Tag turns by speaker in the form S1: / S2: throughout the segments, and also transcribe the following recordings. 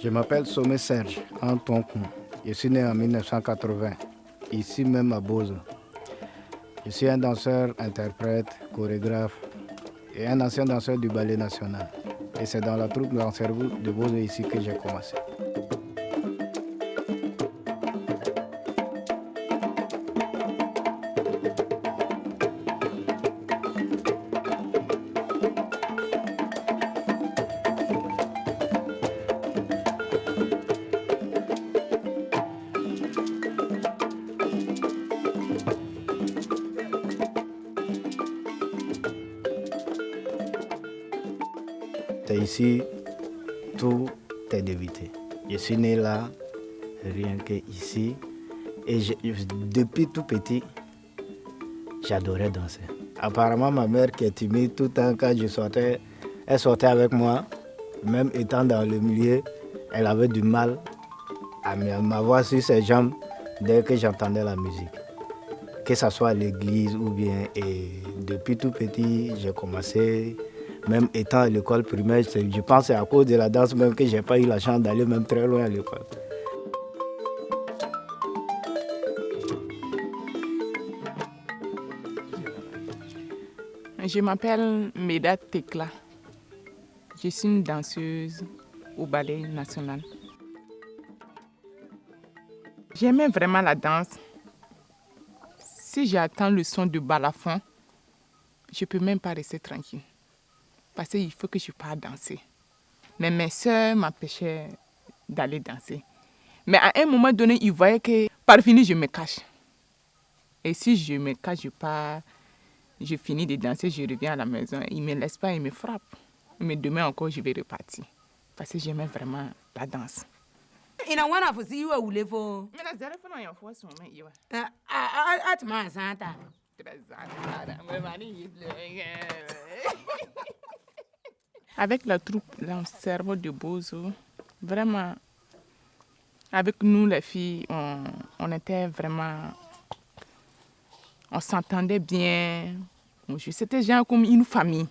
S1: Je m'appelle Sommet Serge Antoncou. Je suis né en 1980, ici même à Bozo. Je suis un danseur, interprète, chorégraphe et un ancien danseur du Ballet National. Et c'est dans la troupe Lancerveau de Bozo ici que j'ai commencé. C'est ici, tout est débuté. Je suis né là, rien que ici. Et depuis tout petit, j'adorais danser. Apparemment, ma mère qui est timide, tout le temps quand je sortais, elle sortait avec moi. Même étant dans le milieu, elle avait du mal à m'avoir sur ses jambes dès que j'entendais la musique. Que ce soit à l'église ou bien. Et depuis tout petit, j'ai commencé. Même étant à l'école primaire, je pense que c'est à cause de la danse même que je n'ai pas eu la chance d'aller même très loin à l'école.
S2: Je m'appelle Meda Tekla. Je suis une danseuse au Ballet National. J'aimais vraiment la danse. Si j'attends le son de balafon, je ne peux même pas rester tranquille. Parce qu'il faut que je parte danser. Mais mes soeurs m'empêchaient d'aller danser. Mais à un moment donné, ils voyaient que par fini, je me cache. Et si je me cache, je pars, je finis de danser, je reviens à la maison. Ils ne me laissent pas, ils me frappent. Mais demain encore, je vais repartir. Parce que j'aimais vraiment la danse.
S3: Ina wana fusi iwe ulefo.
S2: Mais la dernière fois, on a fait son main.
S3: Atma santa.
S2: Avec la troupe Lancerveau de Bozo, vraiment, avec nous les filles, on était vraiment, on s'entendait bien. C'était genre comme une famille.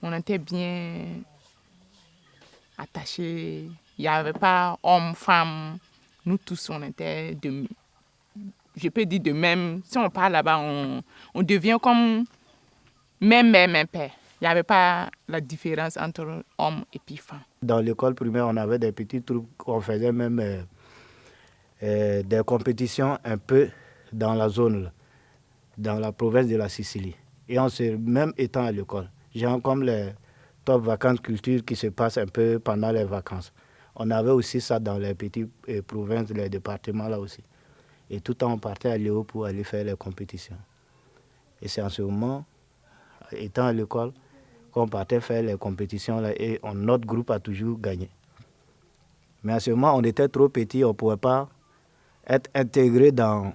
S2: On était bien attachés. Il n'y avait pas homme, femme. Nous tous, on était je peux dire de même. Si on parle là-bas, on devient comme même mère, même père. Il n'y avait pas la différence entre hommes et puis femmes.
S1: Dans l'école primaire, on avait des petits troupes, on faisait même des compétitions un peu dans la zone, dans la province de la Sicile. Et on s'est même étant à l'école, genre comme les top vacances culture qui se passent un peu pendant les vacances. On avait aussi ça dans les petites provinces, les départements là aussi. Et tout le temps, on partait à Léo pour aller faire les compétitions. Et c'est en ce moment, étant à l'école, qu'on partait faire les compétitions là et notre groupe a toujours gagné. Mais à ce moment, on était trop petits, on ne pouvait pas être intégré dans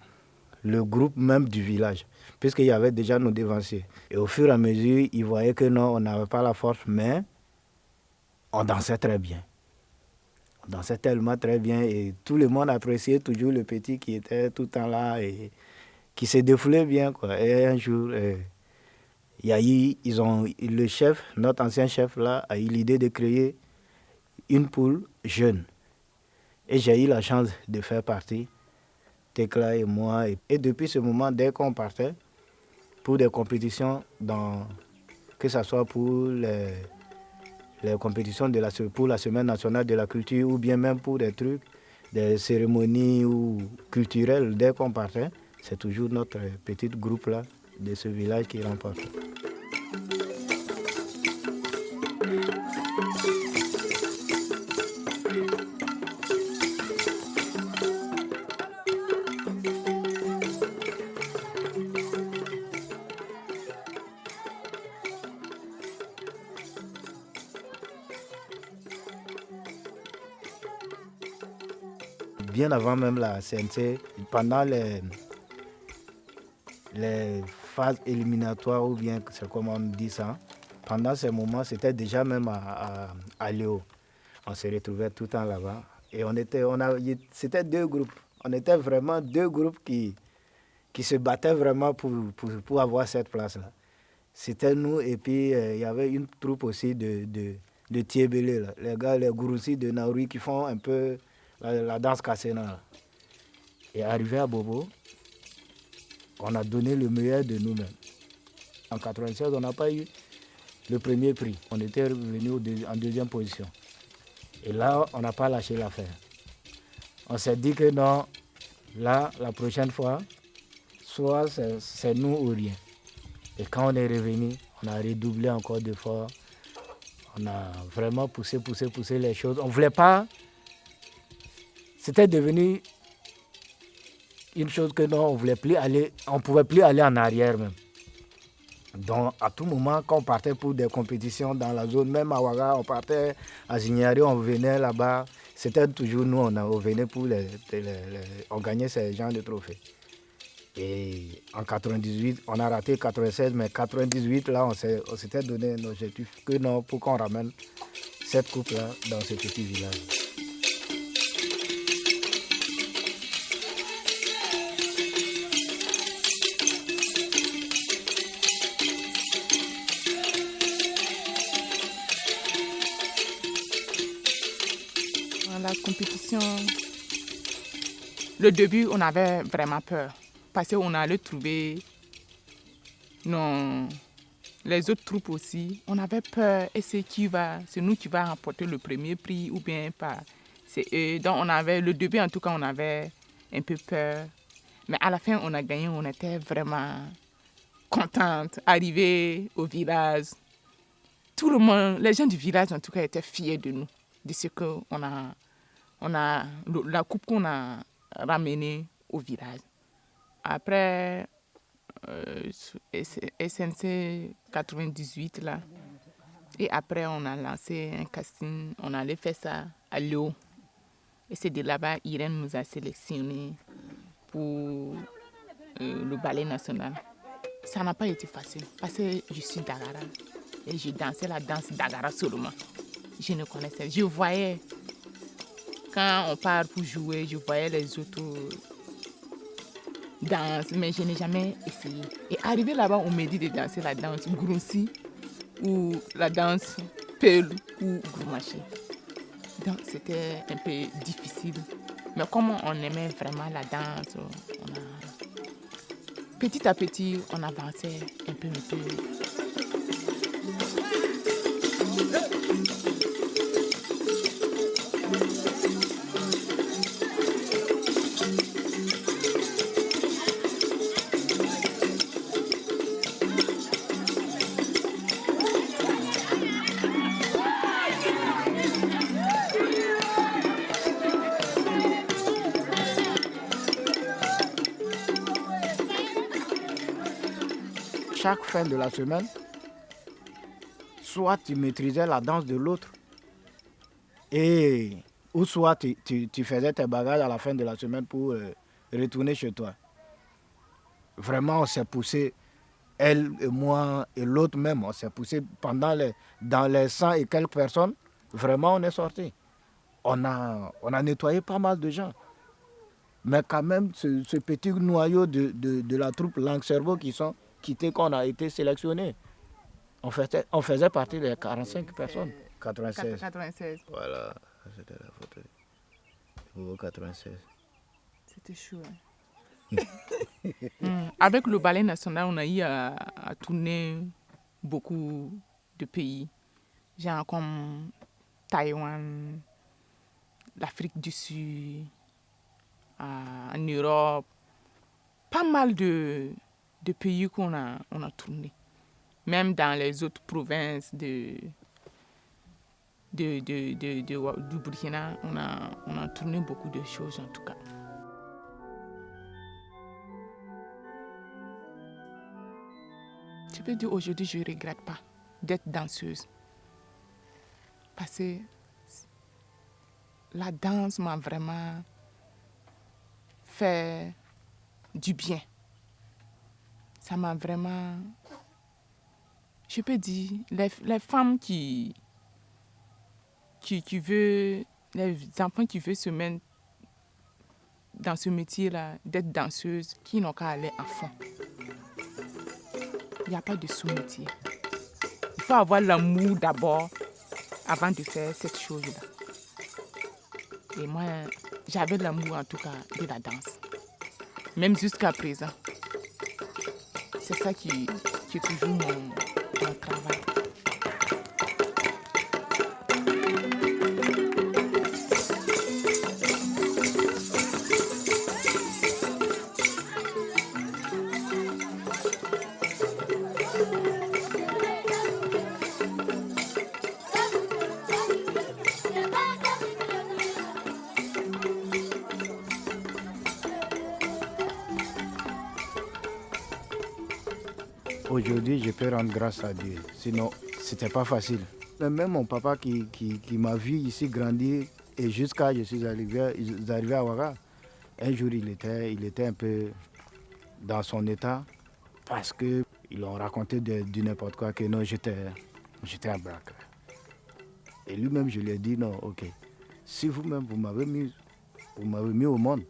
S1: le groupe même du village, puisqu'il y avait déjà nos devanciers. Et au fur et à mesure, ils voyaient que non, on n'avait pas la force, mais on dansait très bien. On dansait tellement très bien et tout le monde appréciait toujours le petit qui était tout le temps là et qui se défoulait bien, quoi. Et un jour, le chef, notre ancien chef là, a eu l'idée de créer une poule jeune. Et j'ai eu la chance de faire partie, Tekla et moi. Et depuis ce moment, dès qu'on partait pour des compétitions, que ce soit pour les compétitions pour la Semaine nationale de la culture ou bien même pour des trucs, des cérémonies ou culturelles, dès qu'on partait, c'est toujours notre petit groupe là, de ce village qui remporte. Bien avant même la CNC, pendant les phases éliminatoires, ou bien c'est comme on dit ça, pendant ces moments, c'était déjà même à Léo. On se retrouvait tout le temps là-bas. Et c'était 2 groupes. On était vraiment 2 groupes qui se battaient vraiment pour avoir cette place-là. C'était nous, et puis il y avait une troupe aussi de Tiébélé, là. Les gars, les Gouroussis de Naouri qui font un peu la danse Kassena. Et arrivé à Bobo, on a donné le meilleur de nous-mêmes. En 1996, on n'a pas eu le premier prix. On était revenu en 2e position. Et là, on n'a pas lâché l'affaire. On s'est dit que non, là, la prochaine fois, soit c'est nous ou rien. Et quand on est revenu, on a redoublé encore d'efforts. On a vraiment poussé les choses. On ne voulait pas. C'était devenu une chose que non, on ne pouvait plus aller en arrière même. Donc à tout moment, quand on partait pour des compétitions dans la zone, même à Ouaga, on partait à Zignari, on venait là-bas. C'était toujours nous, on venait pour on gagnait ces genres de trophées. Et en 98, on a raté 96, mais 98, là, on s'était donné un objectif que non, pour qu'on ramène cette coupe-là dans ce petit village.
S2: La compétition, le début, on avait vraiment peur. Parce qu'on allait trouver les autres troupes aussi. On avait peur. Et c'est nous qui va remporter le premier prix ou bien pas. C'est eux. Donc le début, en tout cas, on avait un peu peur. Mais à la fin, on a gagné. On était vraiment contente. Arrivés au village, tout le monde, les gens du village, en tout cas, étaient fiers de nous, de ce qu'on a. La coupe qu'on a ramenée au village. Après SNC 98, là, et après on a lancé un casting, on allait faire ça à Léo. Et c'est de là-bas, Irène nous a sélectionnés pour le ballet national. Ça n'a pas été facile parce que je suis Dagara et je dansais la danse Dagara seulement. Je ne connaissais, je voyais. Quand on part pour jouer, je voyais les autres danser, mais je n'ai jamais essayé. Et arrivé là-bas, on me dit de danser la danse Groussi ou la danse Peul ou Groumaché. Donc c'était un peu difficile. Mais comme on aimait vraiment la danse, petit à petit, on avançait un peu.
S1: Chaque fin de la semaine, soit tu maîtrisais la danse de l'autre, ou soit tu faisais tes bagages à la fin de la semaine pour retourner chez toi. Vraiment, on s'est poussé, elle et moi et l'autre même, on s'est poussé dans les 100 et quelques personnes. Vraiment, on est sortis. On a nettoyé pas mal de gens. Mais quand même, ce petit noyau de la troupe Langue-Cerveau qui sont quittés, qu'on a été sélectionnés. On faisait partie des 45 personnes. 96.
S2: 96.
S1: Voilà, c'était la photo. Au 96.
S2: C'était chaud. Avec le ballet national, on a eu à tourner beaucoup de pays, genre comme Taïwan, l'Afrique du Sud, en Europe. Pas mal de pays qu'on a tourné. Même dans les autres provinces du Burkina, on a tourné beaucoup de choses en tout cas. Je peux dire aujourd'hui, je ne regrette pas d'être danseuse. Parce que la danse m'a vraiment fait du bien. Ça m'a vraiment... Je peux dire, les femmes qui veulent... Les enfants qui veulent se mettre dans ce métier-là, d'être danseuse, qui n'ont qu'à aller à fond. Il n'y a pas de sous-métier. Il faut avoir l'amour d'abord avant de faire cette chose-là. Et moi, j'avais l'amour en tout cas de la danse. Même jusqu'à présent. C'est ça qui est toujours mon travail.
S1: Aujourd'hui, je peux rendre grâce à Dieu. Sinon, c'était pas facile. Même mon papa qui m'a vu ici grandir et jusqu'à je suis arrivé à Ouaga, un jour il était un peu dans son état parce qu'ils ont raconté du n'importe quoi que non, j'étais un braqueur. Et lui-même, je lui ai dit non, ok. Si vous-même, vous m'avez mis au monde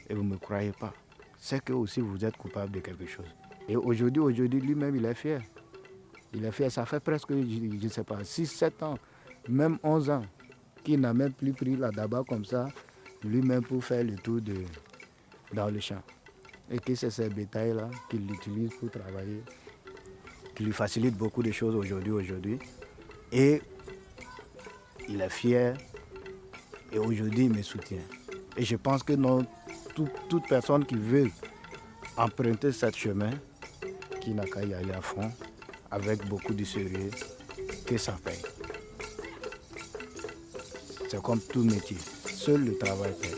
S1: et vous ne me croyez pas, c'est que aussi vous êtes coupable de quelque chose. Et aujourd'hui, lui-même, il est fier. Il est fier. Ça fait presque, je ne sais pas, 6, 7 ans, même 11 ans, qu'il n'a même plus pris la daba comme ça, lui-même pour faire le tour dans le champ. Et que c'est ces bétails-là qu'il utilise pour travailler, qui lui facilite beaucoup de choses aujourd'hui. Et il est fier. Et aujourd'hui, il me soutient. Et je pense que non, toute personne qui veut emprunter ce chemin, qui n'a qu'à y aller à fond, avec beaucoup de sérieux, que ça paye. C'est comme tout métier. Seul le travail paye.